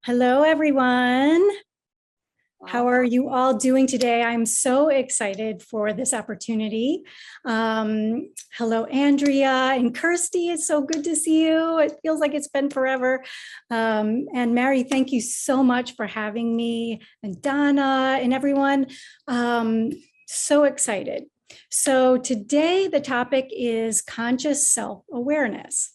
Hello, everyone. How are Wow. you all doing today? I'm so excited for this opportunity. Hello, Andrea and Kirsty. It's so good to see you. It feels like it's been forever. And Mary, thank you so much for having me, and Donna and everyone. So excited. So today the topic is conscious self-awareness.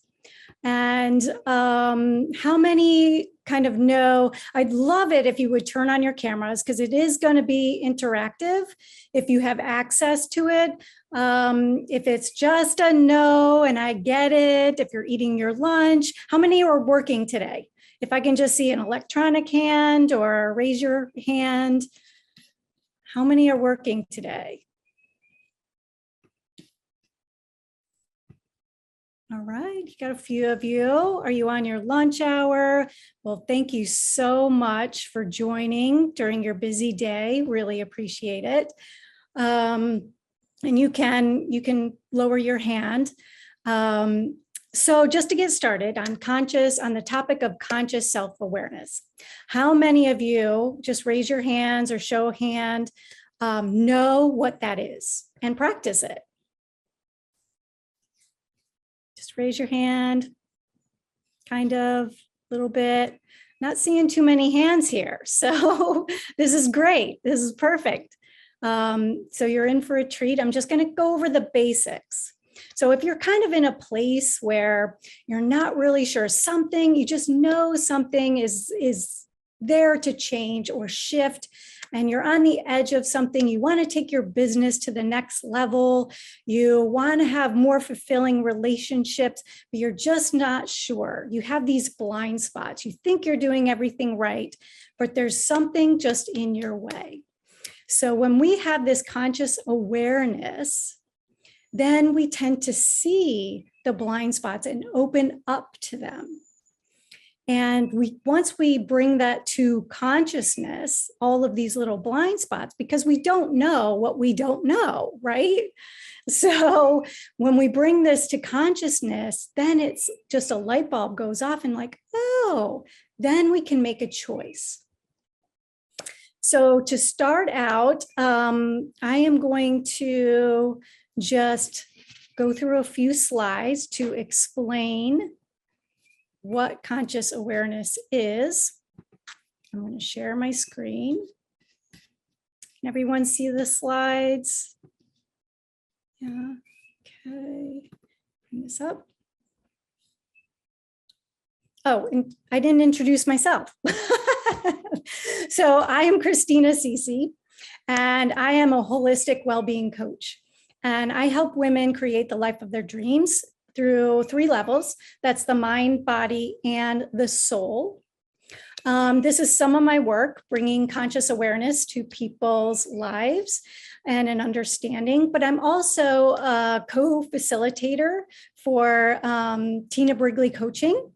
And how many kind of know? I'd love it if you would turn on your cameras because it is going to be interactive if you have access to it. If it's just a no and I get it, if you're eating your lunch, how many are working today? If I can just see an electronic hand or raise your hand. How many are working today? All right, you got a few of you. Are you on your lunch hour? Well, thank you so much for joining during your busy day. Really appreciate it. And you can lower your hand. So just to get started on the topic of conscious self-awareness, how many of you, just raise your hands or show a hand, know what that is and practice it? Just raise your hand, kind of, a little bit. Not seeing too many hands here. So this is great. This is perfect. So you're in for a treat. I'm just going to go over the basics. So if you're kind of in a place where you're not really sure something, you just know something is there to change or shift, and you're on the edge of something, you want to take your business to the next level, you want to have more fulfilling relationships, but you're just not sure. You have these blind spots. You think you're doing everything right, but there's something just in your way. So when we have this conscious awareness, then we tend to see the blind spots and open up to them. And once we bring that to consciousness, all of these little blind spots, because we don't know what we don't know, right? So when we bring this to consciousness, then it's just a light bulb goes off and like, oh, then we can make a choice. So to start out, I am going to just go through a few slides to explain what conscious awareness is. I'm going to share my screen. Can everyone see the slides? Yeah, okay. Bring this up. Oh, and I didn't introduce myself. So I am Christina Cicci, and I am a holistic well-being coach. And I help women create the life of their dreams through 3 levels. That's the mind, body, and the soul. This is some of my work, bringing conscious awareness to people's lives and an understanding, but I'm also a co-facilitator for Tina Brigley Coaching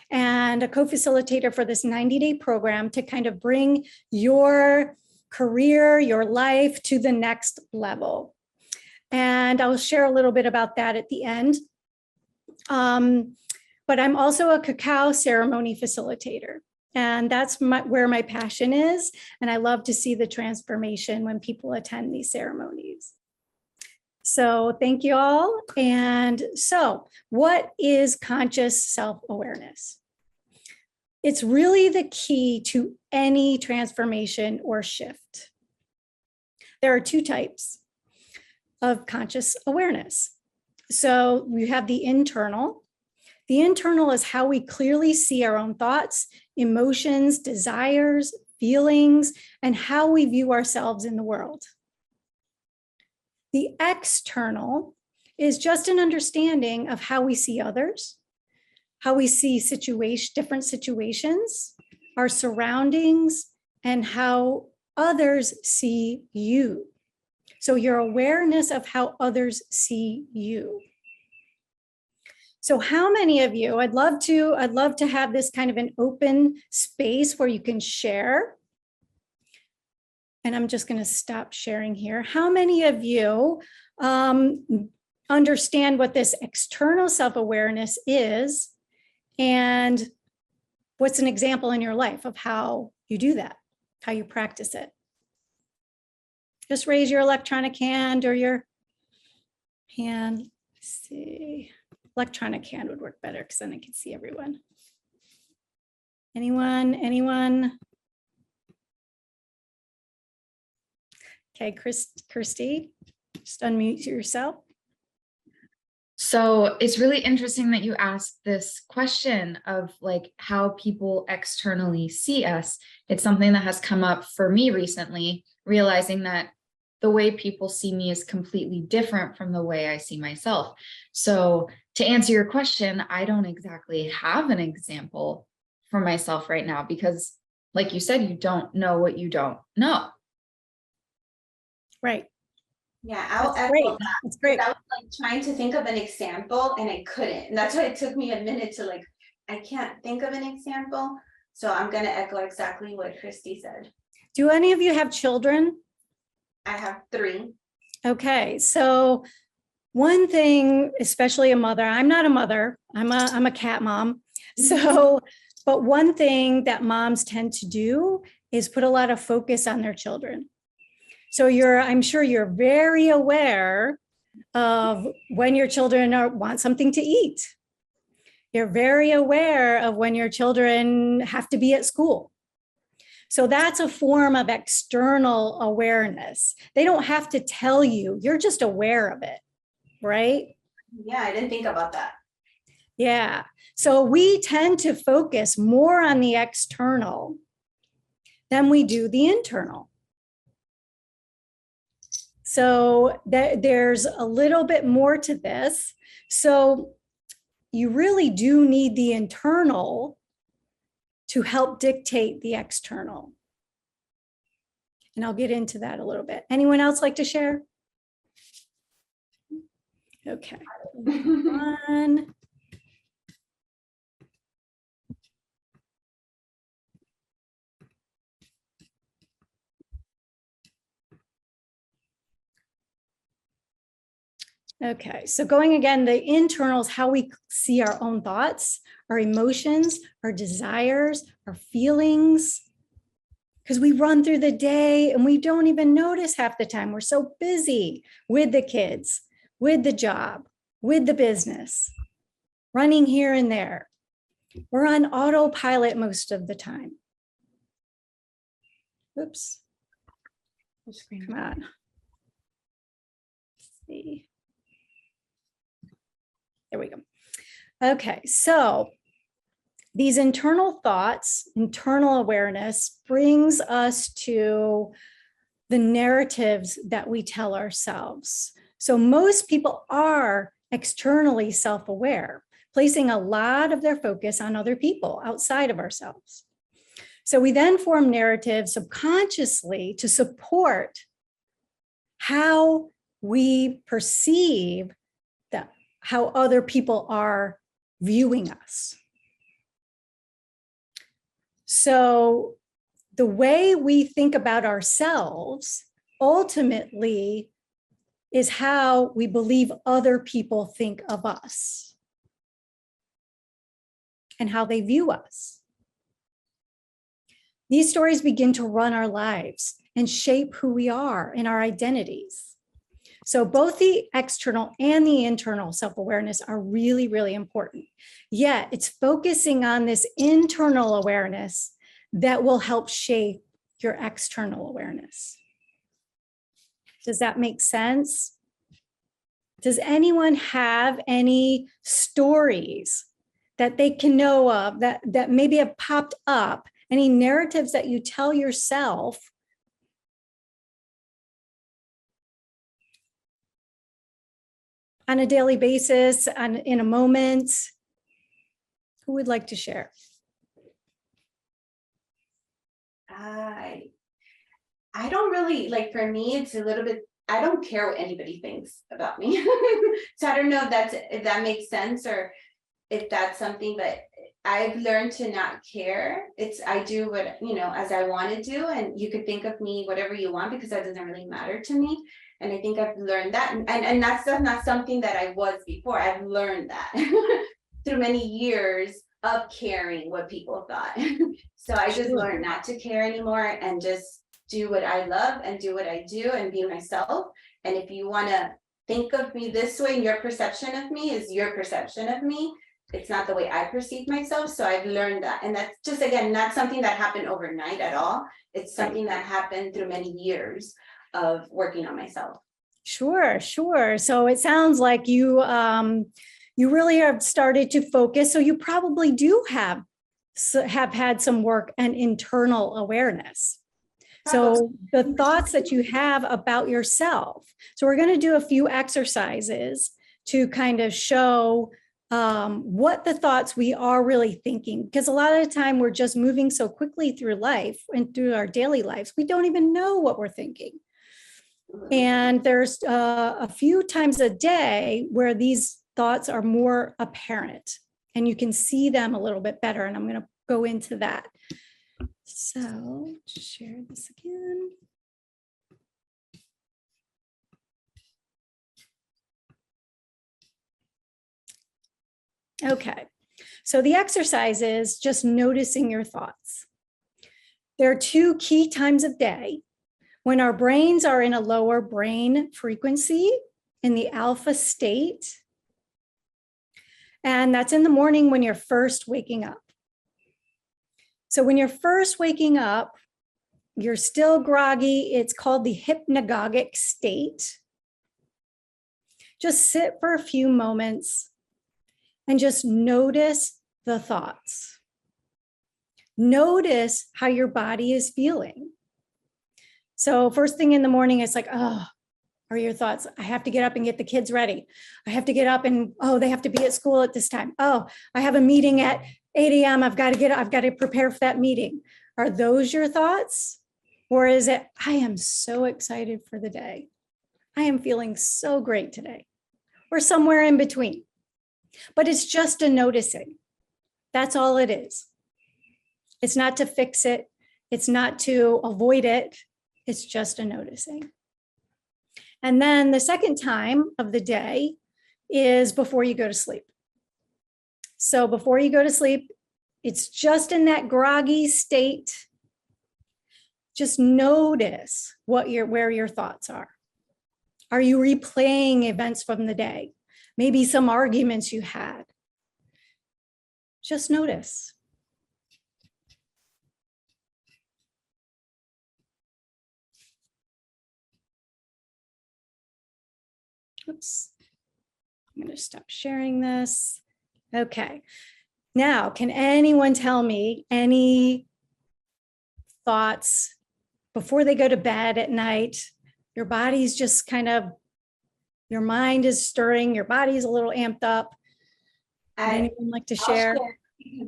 and a co-facilitator for this 90-day program to kind of bring your career, your life to the next level. And I'll share a little bit about that at the end. But I'm also a cacao ceremony facilitator, and that's where my passion is. And I love to see the transformation when people attend these ceremonies. So thank you all. And so what is conscious self-awareness? It's really the key to any transformation or shift. There are 2 types of conscious awareness. So we have the internal. The internal is how we clearly see our own thoughts, emotions, desires, feelings, and how we view ourselves in the world. The external is just an understanding of how we see others, how we see different situations, our surroundings, and how others see you. So your awareness of how others see you. So how many of you, I'd love to have this kind of an open space where you can share. And I'm just going to stop sharing here. How many of you understand what this external self-awareness is and what's an example in your life of how you do that, how you practice it? Just raise your electronic hand or your hand. Let's see, electronic hand would work better because then I can see everyone. Anyone? Okay, Christy, just unmute yourself. So it's really interesting that you asked this question of like how people externally see us. It's something that has come up for me recently, realizing that the way people see me is completely different from the way I see myself. So to answer your question, I don't exactly have an example for myself right now because, like you said, you don't know what you don't know. Right. Yeah, I'll That's echo great. that. That's great. I was like trying to think of an example and I couldn't. And that's why it took me a minute to like, I can't think of an example. So I'm going to echo exactly what Christy said. Do any of you have children? I have 3. Okay, so one thing, especially a mother, I'm not a mother, I'm a cat mom. So, but one thing that moms tend to do is put a lot of focus on their children. So I'm sure you're very aware of when your children want something to eat. You're very aware of when your children have to be at school. So that's a form of external awareness. They don't have to tell you, you're just aware of it, right? Yeah, I didn't think about that. Yeah. So we tend to focus more on the external than we do the internal. So there's a little bit more to this. So you really do need the internal to help dictate the external. And I'll get into that a little bit. Anyone else like to share? Okay. One. Okay, so going again, the internal is how we see our own thoughts, our emotions, our desires, our feelings, because we run through the day and we don't even notice half the time. We're so busy with the kids, with the job, with the business, running here and there. We're on autopilot most of the time. Oops. Come on. Let's see. There we go. Okay, so these internal thoughts, internal awareness brings us to the narratives that we tell ourselves. So most people are externally self-aware, placing a lot of their focus on other people outside of ourselves. So we then form narratives subconsciously to support how we perceive that, how other people are viewing us. So the way we think about ourselves ultimately is how we believe other people think of us and how they view us. These stories begin to run our lives and shape who we are and our identities. So both the external and the internal self-awareness are really, really important. Yet it's focusing on this internal awareness that will help shape your external awareness. Does that make sense? Does anyone have any stories that they can know of that maybe have popped up? Any narratives that you tell yourself on a daily basis, in a moment? Who would like to share? I don't really, like, for me, it's a little bit, I don't care what anybody thinks about me. So I don't know if that makes sense, or if that's something that I've learned to not care. I do what, as I want to do, and you could think of me whatever you want, because that doesn't really matter to me. And I think I've learned that, and that's not something that I was before. I've learned that through many years of caring what people thought. So I just Sure. learned not to care anymore and just do what I love and do what I do and be myself. And if you want to think of me this way, and your perception of me is your perception of me, it's not the way I perceive myself. So I've learned that. And that's just, again, not something that happened overnight at all. It's something that happened through many years of working on myself. Sure, sure. So it sounds like you you really have started to focus. So you probably do have had some work and internal awareness. So the thoughts that you have about yourself. So we're going to do a few exercises to kind of show what the thoughts we are really thinking, because a lot of the time we're just moving so quickly through life and through our daily lives, we don't even know what we're thinking. And there's a few times a day where these thoughts are more apparent and you can see them a little bit better. And I'm going to go into that. So share this again. Okay, so the exercise is just noticing your thoughts. There are two key times of day when our brains are in a lower brain frequency in the alpha state. And that's in the morning when you're first waking up. So when you're first waking up, you're still groggy. It's called the hypnagogic state. Just sit for a few moments and just notice the thoughts. Notice how your body is feeling. So first thing in the morning, it's like, oh, are your thoughts? I have to get up and get the kids ready. I have to get up and, oh, they have to be at school at this time. Oh, I have a meeting at 8 a.m. I've got to prepare for that meeting. Are those your thoughts? Or is it, I am so excited for the day. I am feeling so great today. Or somewhere in between. But it's just a noticing. That's all it is. It's not to fix it. It's not to avoid it. It's just a noticing. And then the second time of the day is before you go to sleep. So before you go to sleep, it's just in that groggy state. Just notice where your thoughts are. Are you replaying events from the day? Maybe some arguments you had. Just notice. Oops. I'm going to stop sharing this. Okay. Now, can anyone tell me any thoughts before they go to bed at night? Your body's just kind of, your mind is stirring, your body's a little amped up. Would anyone like to share?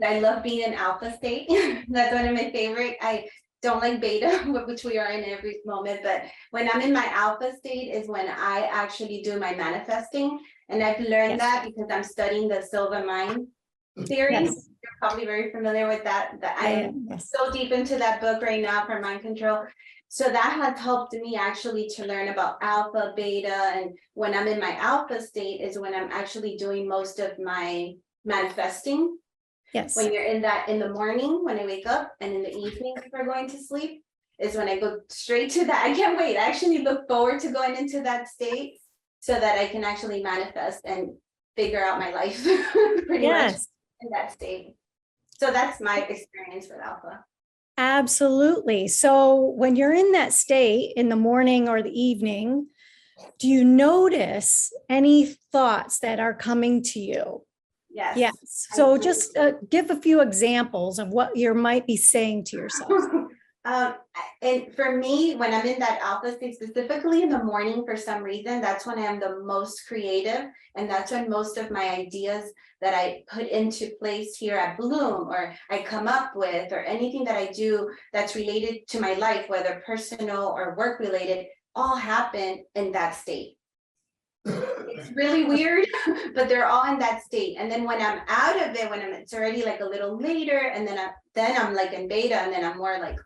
I love being in alpha state. That's one of my favorite. I don't like beta, which we are in every moment, but when I'm in my alpha state is when I actually do my manifesting. And I've learned that because I'm studying the silver mind theory. Yes. You're probably very familiar with that. I'm so deep into that book right now for mind control. So that has helped me actually to learn about alpha, beta, and when I'm in my alpha state is when I'm actually doing most of my manifesting. Yes. When you're in that in the morning, when I wake up, and in the evening before going to sleep, is when I go straight to that. I can't wait. I actually look forward to going into that state so that I can actually manifest and figure out my life pretty much in that state. So that's my experience with alpha. Absolutely. So when you're in that state in the morning or the evening, do you notice any thoughts that are coming to you? Yes. Yes. So just give a few examples of what you might be saying to yourself. And for me, when I'm in that alpha state, specifically in the morning, for some reason, that's when I am the most creative. And that's when most of my ideas that I put into place here at Bloom, or I come up with, or anything that I do that's related to my life, whether personal or work related, all happen in that state. It's really weird, but they're all in that state. And then when I'm out of it, when it's already like a little later, and then I'm like in beta, and then I'm more like,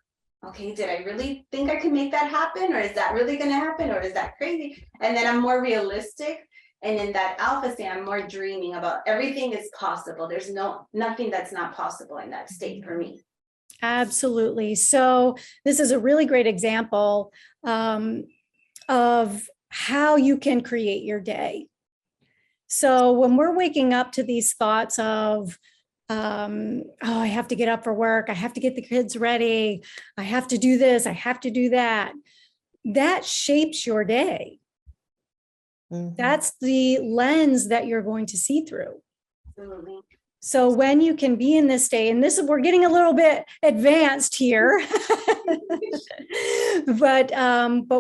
okay, did I really think I could make that happen? Or is that really going to happen? Or is that crazy? And then I'm more realistic. And in that alpha state, I'm more dreaming about everything is possible. There's nothing that's not possible in that state for me. Absolutely. So this is a really great example of how you can create your day. So when we're waking up to these thoughts of, oh, I have to get up for work, I have to get the kids ready, I have to do this, I have to do that, that shapes your day. That's the lens that you're going to see through. Absolutely. So when you can be in this state, and this is, we're getting a little bit advanced here, but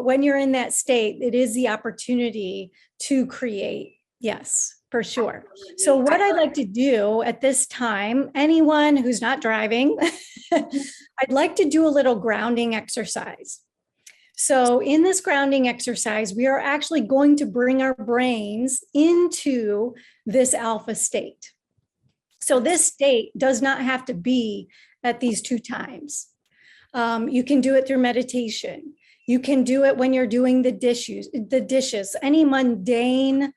when you're in that state, it is the opportunity to create. Yes, for sure. So what I'd like to do at this time, anyone who's not driving, I'd like to do a little grounding exercise. So in this grounding exercise, we are actually going to bring our brains into this alpha state. So this state does not have to be at these 2 times. You can do it through meditation. You can do it when you're doing the dishes, any mundane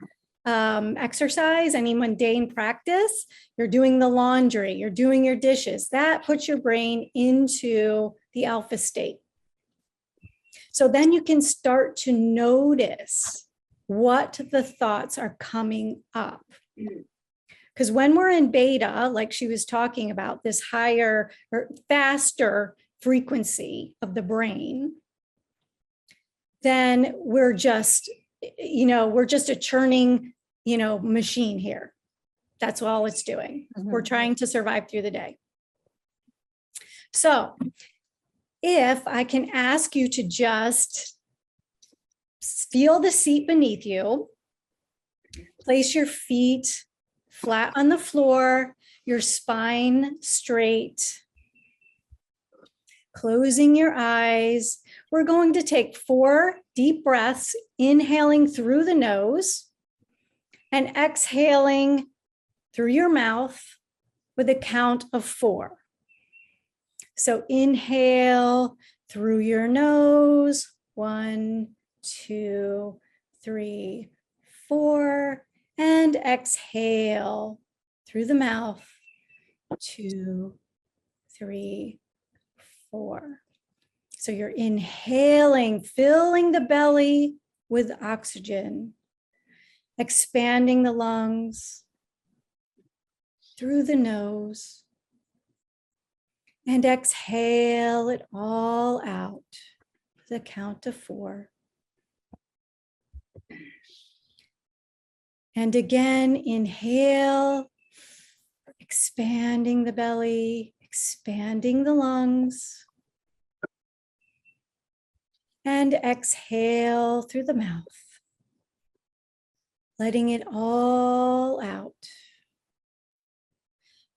exercise, any mundane practice. You're doing the laundry, you're doing your dishes. That puts your brain into the alpha state. So then you can start to notice what the thoughts are coming up. Because when we're in beta, like she was talking about, this higher or faster frequency of the brain, then we're just a churning, machine here. That's all it's doing. We're trying to survive through the day. So if I can ask you to just feel the seat beneath you, place your feet flat on the floor, your spine straight, closing your eyes. We're going to take 4 deep breaths, inhaling through the nose and exhaling through your mouth with a count of 4. So inhale through your nose, 1, 2, 3, 4, and exhale through the mouth, 2, 3, 4. So you're inhaling, filling the belly with oxygen, expanding the lungs through the nose, and exhale it all out with a count of 4. And again, inhale, expanding the belly, expanding the lungs. And exhale through the mouth, letting it all out.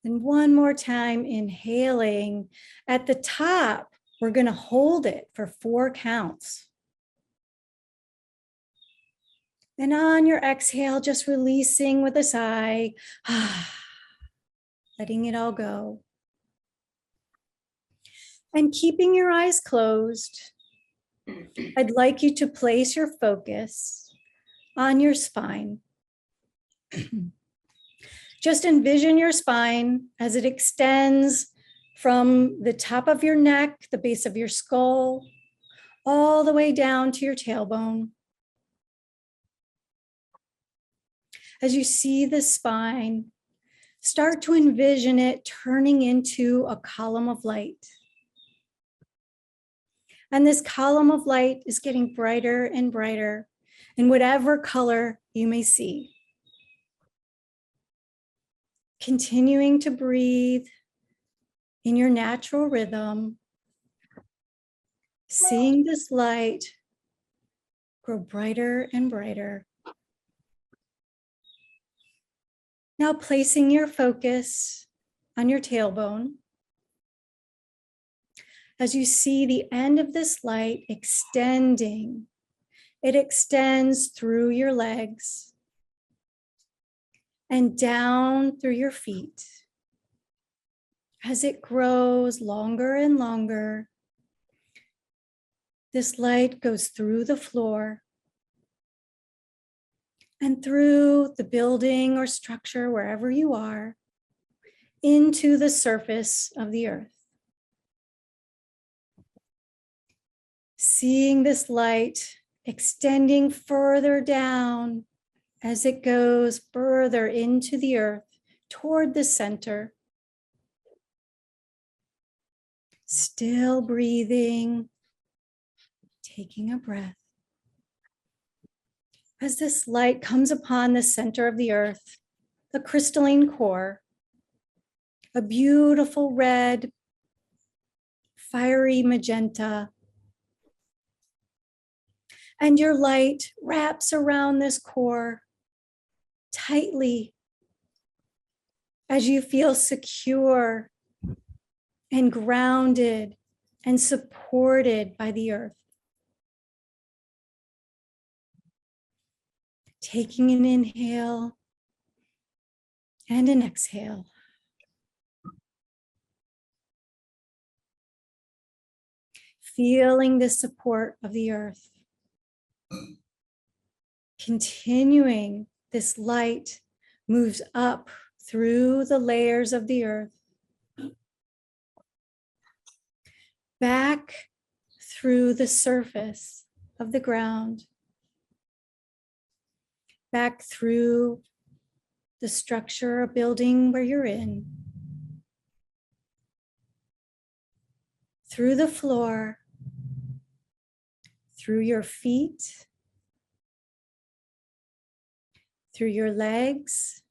And one more time, inhaling. At the top, we're going to hold it for 4 counts. And on your exhale, just releasing with a sigh, letting it all go. And keeping your eyes closed, I'd like you to place your focus on your spine. Just envision your spine as it extends from the top of your neck, the base of your skull, all the way down to your tailbone. As you see the spine, start to envision it turning into a column of light. And this column of light is getting brighter and brighter in whatever color you may see. Continuing to breathe in your natural rhythm, seeing this light grow brighter and brighter. Now placing your focus on your tailbone. As you see the end of this light extending, it extends through your legs and down through your feet. As it grows longer and longer, this light goes through the floor, and through the building or structure, wherever you are, into the surface of the earth. Seeing this light extending further down as it goes further into the earth toward the center. Still breathing, taking a breath. As this light comes upon the center of the earth, the crystalline core, a beautiful red, fiery magenta, and your light wraps around this core tightly as you feel secure and grounded and supported by the earth. Taking an inhale and an exhale. Feeling the support of the earth. Continuing, this light moves up through the layers of the earth, back through the surface of the ground, back through the structure or building where you're in, through the floor, through your feet, through your legs,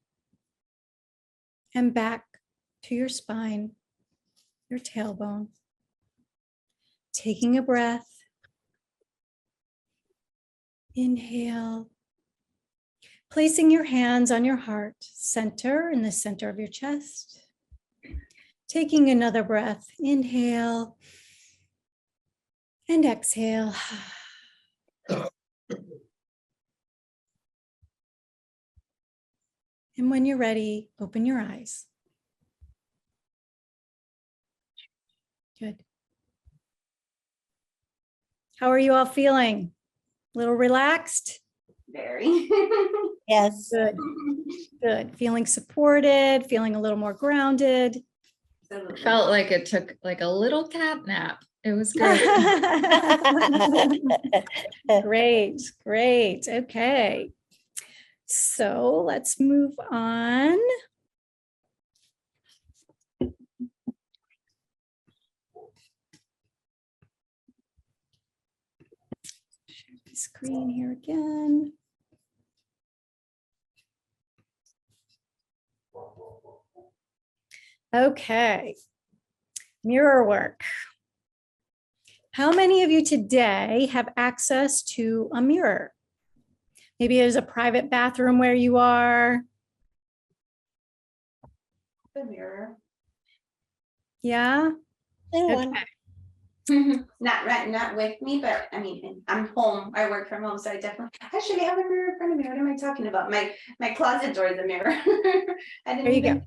and back to your spine, your tailbone. Taking a breath. Inhale. Placing your hands on your heart center in the center of your chest. Taking another breath. Inhale and exhale. And when you're ready, open your eyes. Good. How are you all feeling? A little relaxed? Very. Yes. Good. Good. Feeling supported, feeling a little more grounded. Felt like it took like a little cat nap. It was great. Great, great. Okay. So let's move on. Share the screen here again. Okay. Mirror work. How many of you today have access to a mirror? Maybe there's a private bathroom where you are. The mirror. Yeah. Anyone? Not with me, but I mean, I'm home. I work from home, so I definitely actually have a mirror in front of me. What am I talking about? My closet door is a mirror. I didn't There you even... go.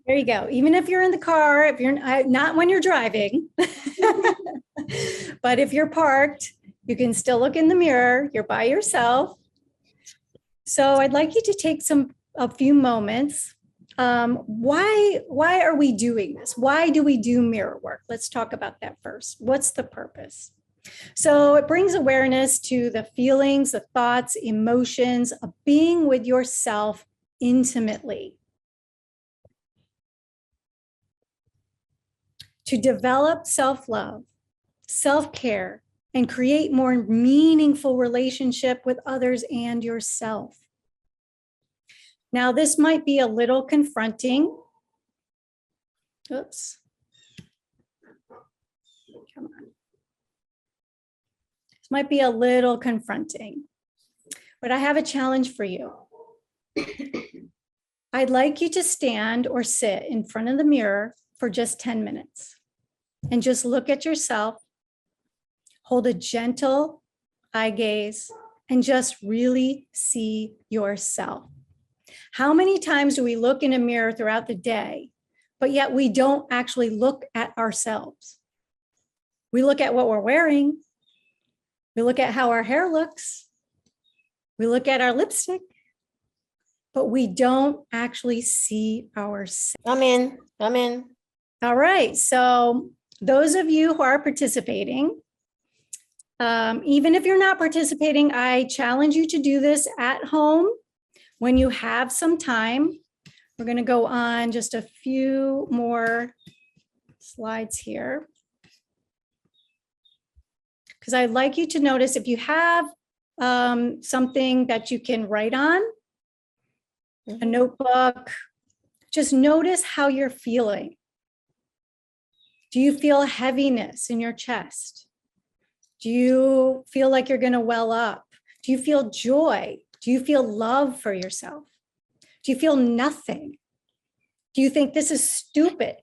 There you go. Even if you're in the car, if you're not when you're driving, but if you're parked, you can still look in the mirror. You're by yourself. So I'd like you to take a few moments. Why are we doing this? Why do we do mirror work? Let's talk about that first. What's the purpose? So it brings awareness to the feelings, the thoughts, emotions of being with yourself intimately. To develop self-love, self-care, and create more meaningful relationship with others and yourself. Now, this might be a little confronting. Oops. Come on. This might be a little confronting, but I have a challenge for you. I'd like you to stand or sit in front of the mirror for just 10 minutes and just look at yourself, hold a gentle eye gaze, and just really see yourself. How many times do we look in a mirror throughout the day, but yet we don't actually look at ourselves? We look at what we're wearing. We look at how our hair looks. We look at our lipstick, but we don't actually see ourselves. I'm in. All right, so those of you who are participating, even if you're not participating, I challenge you to do this at home when you have some time. We're going to go on just a few more slides here, because I'd like you to notice if you have something that you can write on, a notebook, just notice how you're feeling. Do you feel heaviness in your chest? Do you feel like you're going to well up? Do you feel joy? Do you feel love for yourself? Do you feel nothing? Do you think this is stupid?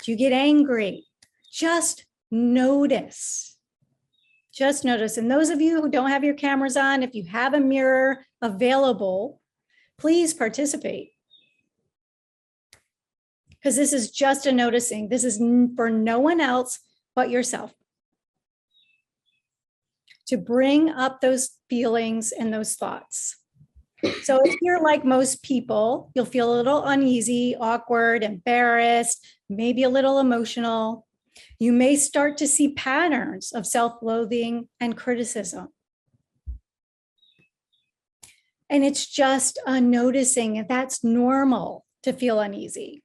Do you get angry? Just notice. Just notice. And those of you who don't have your cameras on, if you have a mirror available, please participate. Because this is just a noticing. This is for no one else but yourself. To bring up those feelings and those thoughts. So if you're like most people, you'll feel a little uneasy, awkward, embarrassed, maybe a little emotional. You may start to see patterns of self-loathing and criticism. And it's just a noticing, and that's normal to feel uneasy,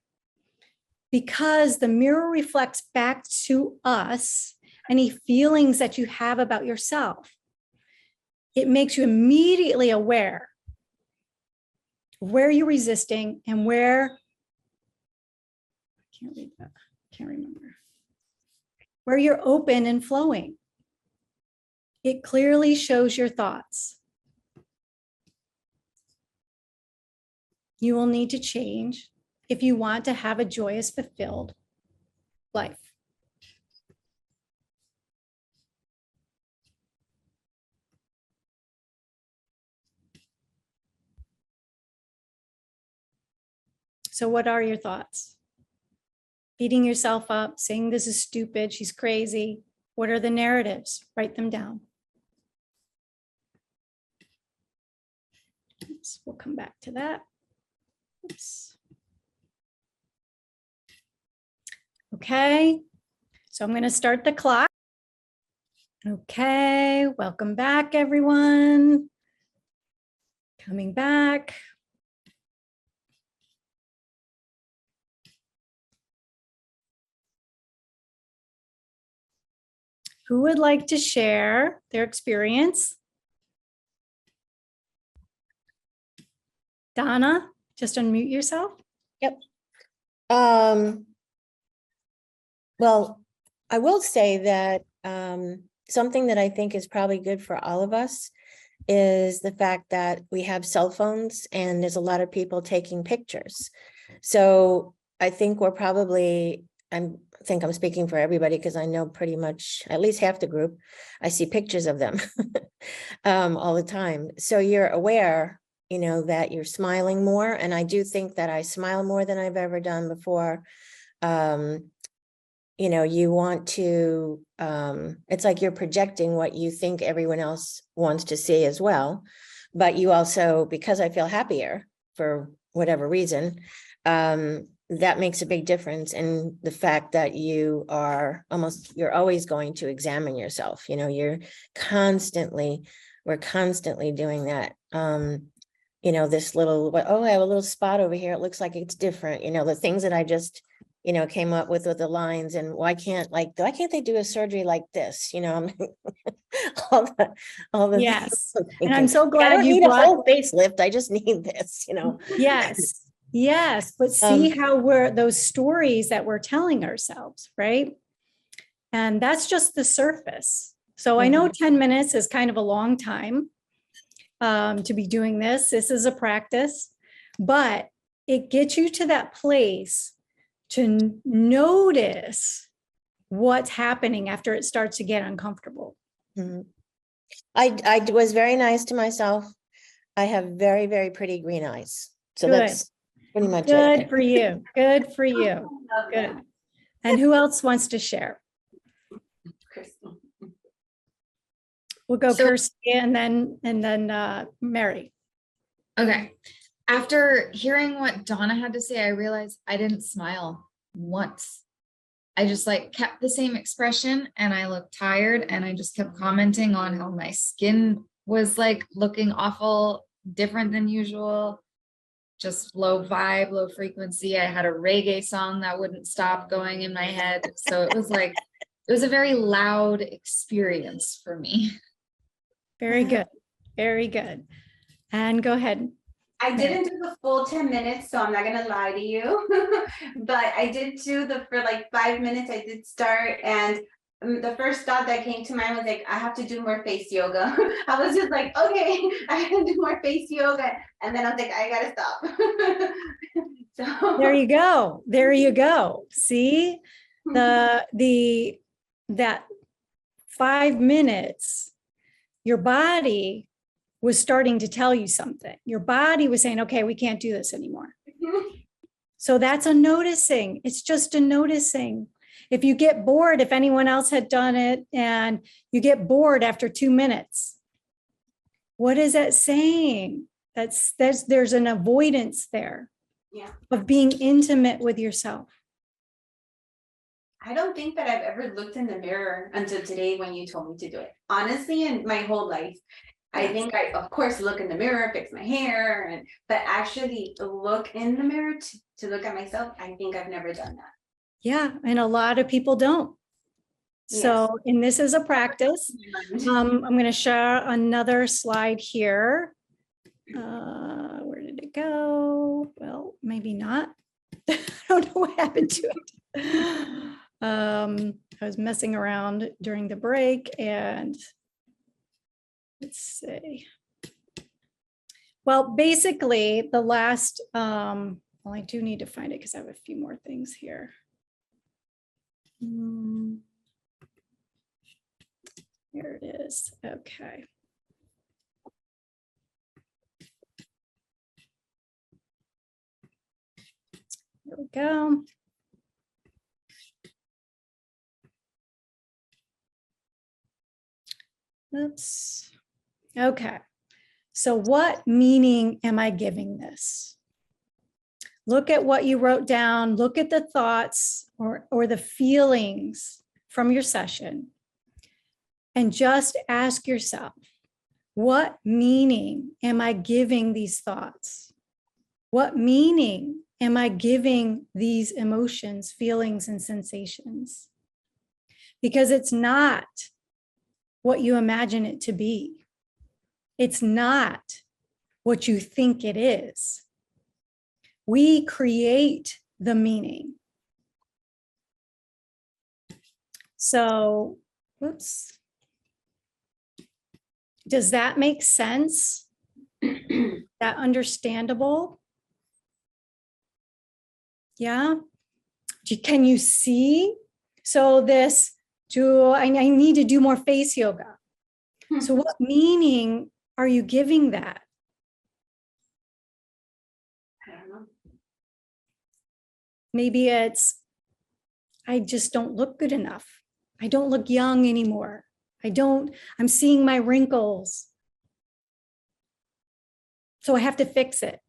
because the mirror reflects back to us any feelings that you have about yourself. It makes you immediately aware where you're resisting and where, I can't read that, can't remember, where you're open and flowing. It clearly shows your thoughts. You will need to change if you want to have a joyous, fulfilled life. So what are your thoughts? Beating yourself up, saying this is stupid, she's crazy. What are the narratives? Write them down. Oops, we'll come back to that. Oops. Okay, so I'm going to start the clock. Okay, welcome back, everyone. Coming back. Who would like to share their experience? Donna, just unmute yourself. Yep. Well, I will say that something that I think is probably good for all of us is the fact that we have cell phones and there's a lot of people taking pictures. So I think we're probably, I think I'm speaking for everybody because I know pretty much at least half the group, I see pictures of them all the time. So you're aware, you know, that you're smiling more. And I do think that I smile more than I've ever done before. You know, you want to, it's like you're projecting what you think everyone else wants to see as well. But you also, because I feel happier for whatever reason, that makes a big difference in the fact that you are you're always going to examine yourself. You know, we're constantly doing that. You know, this little, oh, I have a little spot over here. It looks like it's different. You know, the things that I just, you know, came up with the lines, and why can't they do a surgery like this? You know, all the Yes. things And I'm so I glad don't you need a brought, whole facelift. I just need this, you know. yes, yes. But see how those stories that we're telling ourselves, right? And that's just the surface. So I know 10 minutes is kind of a long time to be doing this. This is a practice, but it gets you to that place to notice what's happening after it starts to get uncomfortable. I was very nice to myself. I have very, very pretty green eyes. So Good. that's pretty much Good it. for you. Good for you. Good. And who else wants to share? Kristen. We'll go So- Kirsty and then Mary. Okay. After hearing what Donna had to say, I realized I didn't smile once. I just like kept the same expression and I looked tired and I just kept commenting on how my skin was like looking awful, different than usual, just low vibe, low frequency. I had a reggae song that wouldn't stop going in my head. So it was like, it was a very loud experience for me. Very good. Very good. And go ahead. I didn't do the full 10 minutes, so I'm not gonna lie to you. But I did do for like 5 minutes, I did start, and the first thought that came to mind was like, I have to do more face yoga. I was just like, okay, I can do more face yoga. And then I was like, I gotta stop. So There you go. There you go. See that 5 minutes, your body was starting to tell you something. Your body was saying, okay, we can't do this anymore. So that's a noticing. It's just a noticing. If you get bored, if anyone else had done it and you get bored after 2 minutes, what is that saying? There's an avoidance there. Yeah. Of being intimate with yourself. I don't think that I've ever looked in the mirror until today when you told me to do it. Honestly, in my whole life, I think I, of course, look in the mirror, fix my hair, but actually look in the mirror to look at myself, I think I've never done that. Yeah, and a lot of people don't. So, and this is a practice. I'm going to share another slide here. Where did it go? Well, maybe not. I don't know what happened to it. I was messing around during the break and let's see. Well, basically the last, well, I do need to find it because I have a few more things here. Here it is. Okay. There we go. Oops. Okay. So what meaning am I giving this? Look at what you wrote down. Look at the thoughts or the feelings from your session. And just ask yourself, what meaning am I giving these thoughts? What meaning am I giving these emotions, feelings, and sensations? Because it's not what you imagine it to be. It's not what you think it is. We create the meaning. So, whoops. Does that make sense? That understandable? Yeah. Can you see? So this, I need to do more face yoga. So what meaning are you giving that? I don't know. Maybe it's, I just don't look good enough. I don't look young anymore. I'm seeing my wrinkles. So I have to fix it.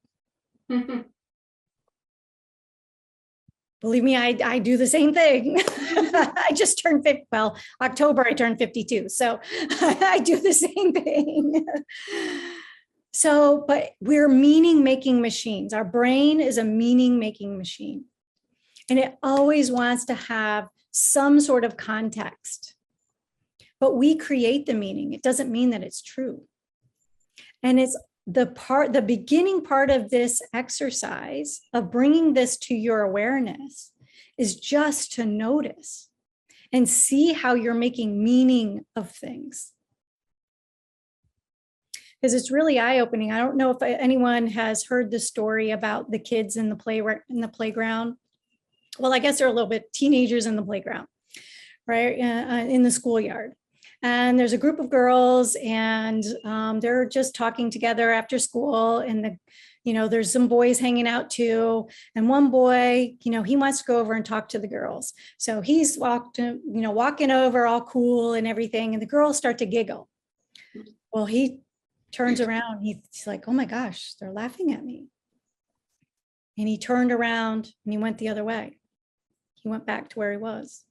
Believe me, I do the same thing. I just turned 50. Well, October, I turned 52. So I do the same thing. So, but we're meaning-making machines. Our brain is a meaning-making machine. And it always wants to have some sort of context. But we create the meaning. It doesn't mean that it's true. And it's the beginning part of this exercise of bringing this to your awareness is just to notice and see how you're making meaning of things. Because it's really eye-opening. I don't know if anyone has heard the story about the kids in the playground. Well, I guess they're a little bit teenagers in the playground, right? In the schoolyard. And there's a group of girls and they're just talking together after school, and there's some boys hanging out too. And one boy, he wants to go over and talk to the girls. So he's walking over all cool and everything. And the girls start to giggle. Well, he turns around, he's like, oh my gosh, they're laughing at me. And he turned around and he went the other way. He went back to where he was.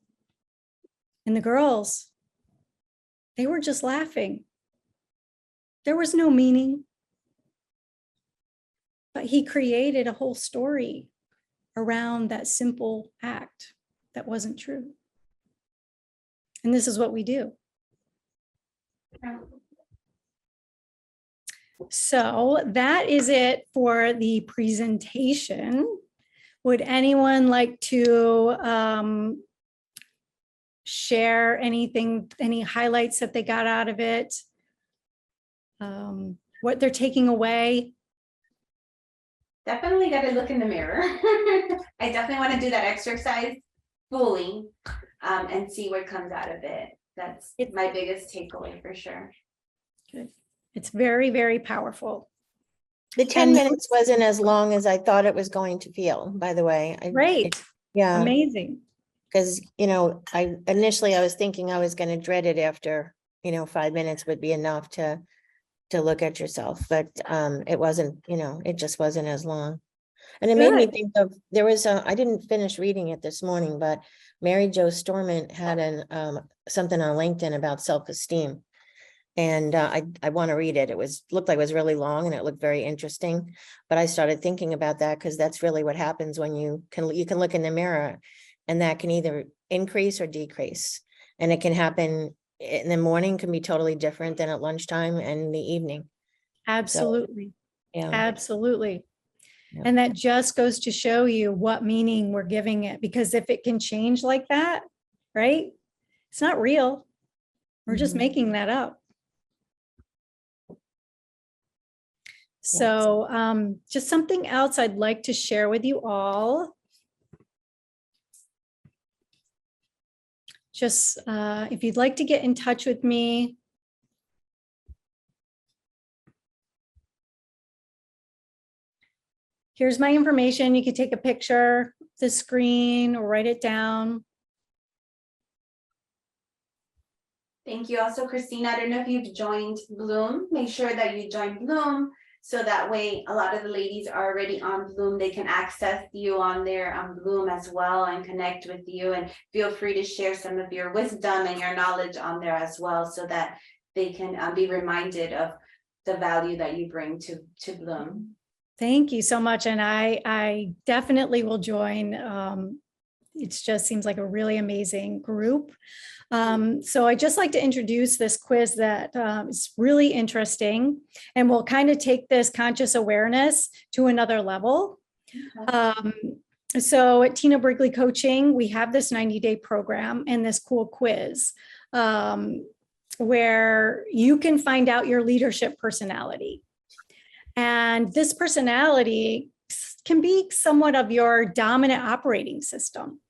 And the girls, they were just laughing. There was no meaning. But he created a whole story around that simple act that wasn't true. And this is what we do. So that is it for the presentation. Would anyone like to share anything, any highlights that they got out of it? What they're taking away? Definitely got to look in the mirror. I definitely want to do that exercise fully and see what comes out of it. That's my biggest takeaway for sure. Good. It's very, very powerful. The 10 minutes wasn't as long as I thought it was going to feel, by the way. Great. Yeah. Amazing. Because, you know, I was thinking I was going to dread it after, 5 minutes would be enough to look at yourself, but it wasn't, it just wasn't as long. And it made me Good. think of, I didn't finish reading it this morning, but Mary Jo Storment had something on LinkedIn about self-esteem. And I want to read it. Looked like it was really long and it looked very interesting. But I started thinking about that because that's really what happens when you can look in the mirror, and that can either increase or decrease. And it can happen in the morning, can be totally different than at lunchtime and in the evening. Absolutely. Yeah. Absolutely. Yeah. And that just goes to show you what meaning we're giving it, because if it can change like that, right? It's not real. We're just Mhm. making that up. So just something else I'd like to share with you all. Just if you'd like to get in touch with me, here's my information. You can take a picture of the screen or write it down. Thank you. Also, Christina, I don't know if you've joined Bloom. Make sure that you join Bloom. So that way, a lot of the ladies are already on Bloom. They can access you on their Bloom as well and connect with you. And feel free to share some of your wisdom and your knowledge on there as well, so that they can be reminded of the value that you bring to Bloom. Thank you so much. And I definitely will join. It just seems like a really amazing group. So I just like to introduce this quiz that is really interesting, and we'll kind of take this conscious awareness to another level. So at Tina Brigley Coaching, we have this 90-day program and this cool quiz where you can find out your leadership personality. And this personality can be somewhat of your dominant operating system,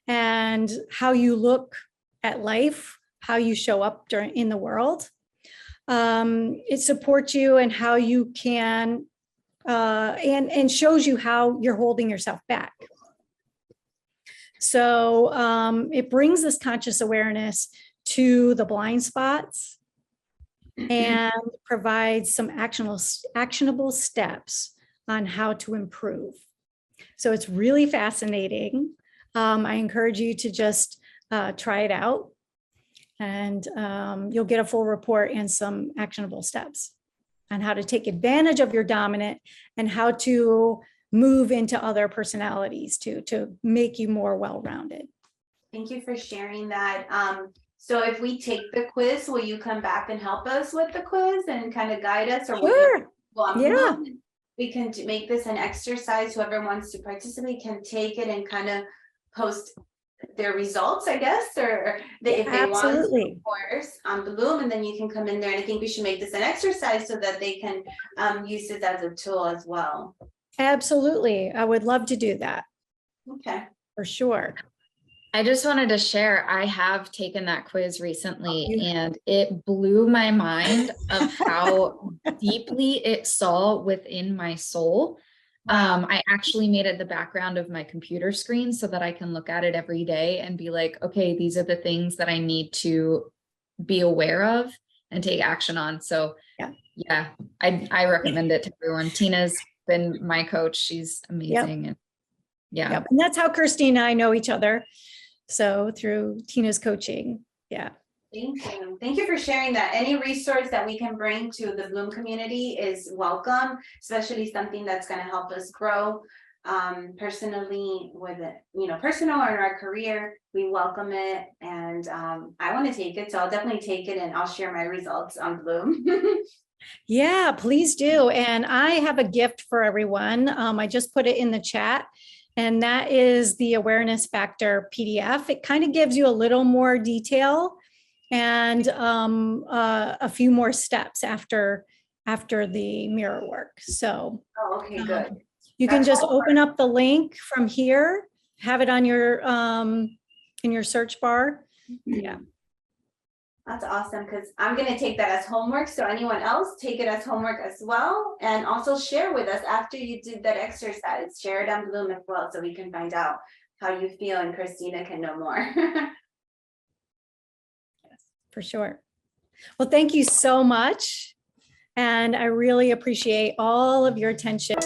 and how you look at life, how you show up in the world. It supports you and how you can, and shows you how you're holding yourself back. So it brings this conscious awareness to the blind spots and provides some actionable steps on how to improve. So it's really fascinating. I encourage you to just try it out, and you'll get a full report and some actionable steps on how to take advantage of your dominant and how to move into other personalities to make you more well-rounded. Thank you for sharing that. So if we take the quiz, will you come back and help us with the quiz and kind of guide us? Or Sure. Yeah. We can make this an exercise. Whoever wants to participate can take it and kind of post their results, I guess, or if they Absolutely. want, of course, on Bloom, and then you can come in there. And I think we should make this an exercise so that they can use this as a tool as well. Absolutely. I would love to do that. Okay. For sure. I just wanted to share, I have taken that quiz recently and it blew my mind of how deeply it saw within my soul. I actually made it the background of my computer screen so that I can look at it every day and be like, okay, these are the things that I need to be aware of and take action on. So Yeah. yeah, I recommend it to everyone. Tina's been my coach. She's amazing. And yeah. Yep. And that's how Christina and I know each other. So through Tina's coaching. Yeah. Thank you. Thank you for sharing that. Any resource that we can bring to the Bloom community is welcome, especially something that's going to help us grow personally with it, personal or in our career. We welcome it. And I want to take it. So I'll definitely take it and I'll share my results on Bloom. Yeah, please do. And I have a gift for everyone. I just put it in the chat. And that is the awareness factor PDF. It kind of gives you a little more detail and a few more steps after the mirror work. So Oh, okay, good. you can That's just homework. open up the link from here, have it on your in your search bar. Yeah. That's awesome, because I'm going to take that as homework. So anyone else, take it as homework as well. And also share with us after you did that exercise. Share it on Bloom as well so we can find out how you feel and Christina can know more. For sure. Well, thank you so much. And I really appreciate all of your attention.